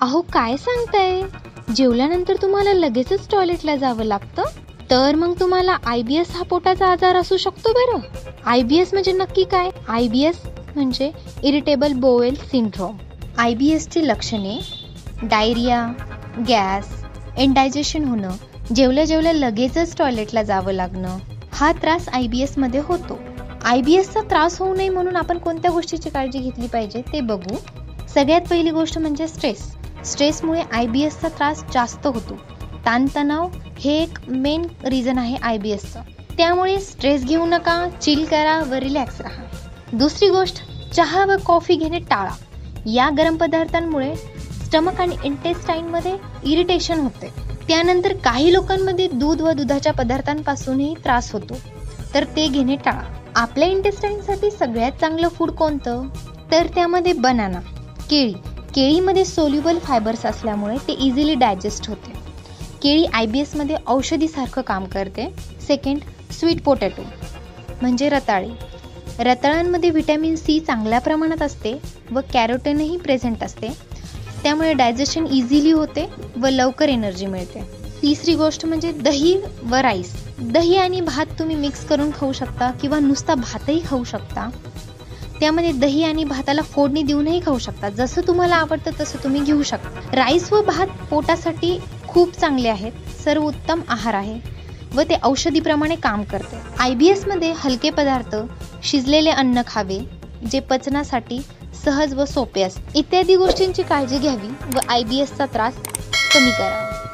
अहो काय सांगताय, जेवल्यानंतर तुम्हाला लगेचच टॉयलेटला जावं लागतं? तर मग तुम्हाला IBS हा पोटाचा आजार असू शकतो बरं. IBS म्हणजे नक्की काय? IBS म्हणजे इरिटेबल बोवेल सिंड्रोम. IBSची लक्षणे डायरिया, गॅस, इंडायजेशन होणं, जेवल्या लगेचच टॉयलेटला जावं लागणं, हा त्रास IBS मध्ये होतो. IBSचा त्रास होऊ नये म्हणून आपण कोणत्या गोष्टीची काळजी घेतली पाहिजे ते बघू. सगळ्यात पहिली गोष्ट म्हणजे स्ट्रेसमुळे IBSचा त्रास जास्त होतो. ताणतणाव हे एक मेन रिझन आहे IBSचं. त्यामुळे स्ट्रेस घेऊ नका, चिल करा व रिलॅक्स राहा. दुसरी गोष्ट, चहा व कॉफी घेणे टाळा. या गरम पदार्थांमुळे स्टमक आणि इंटेस्टाईनमध्ये इरिटेशन होते. त्यानंतर काही लोकांमध्ये दूध व दुधाच्या पदार्थांपासूनही त्रास होतो, तर ते घेणे टाळा. आपल्या इंटेस्टाईनसाठी सगळ्यात चांगलं फूड कोणतं? तर त्यामध्ये बनाना, केळीमध्ये सोल्युबल फायबर्स असल्यामुळे ते इझिली डायजेस्ट होते. केळी IBS मध्ये औषधीसारखं काम करते. सेकंड, स्वीट पोटॅटो म्हणजे रताळ्यांमध्ये व्हिटॅमिन C चांगल्या प्रमाणात असते व कॅरोटीनही प्रेझेंट असते. त्यामुळे डायजेशन इझिली होते व लवकर एनर्जी मिळते. तिसरी गोष्ट म्हणजे दही व राईस. दही आणि भात तुम्ही मिक्स करून खाऊ शकता किंवा नुसता भातही खाऊ शकता. त्यामध्ये दही आणि भाताला फोडणी देऊनही खाऊ शकता. जसं तुम्हाला आवडतं तसं तुम्ही घेऊ शकता. राईस व भात पोटासाठी खूप चांगले आहेत, सर्वोत्तम आहार आहे व ते औषधीप्रमाणे काम करते. IBS मध्ये हलके पदार्थ, शिजलेले अन्न खावे जे पचनासाठी सहज व सोपे असते. इत्यादी गोष्टींची काळजी घ्यावी व IBSचा त्रास कमी करावा.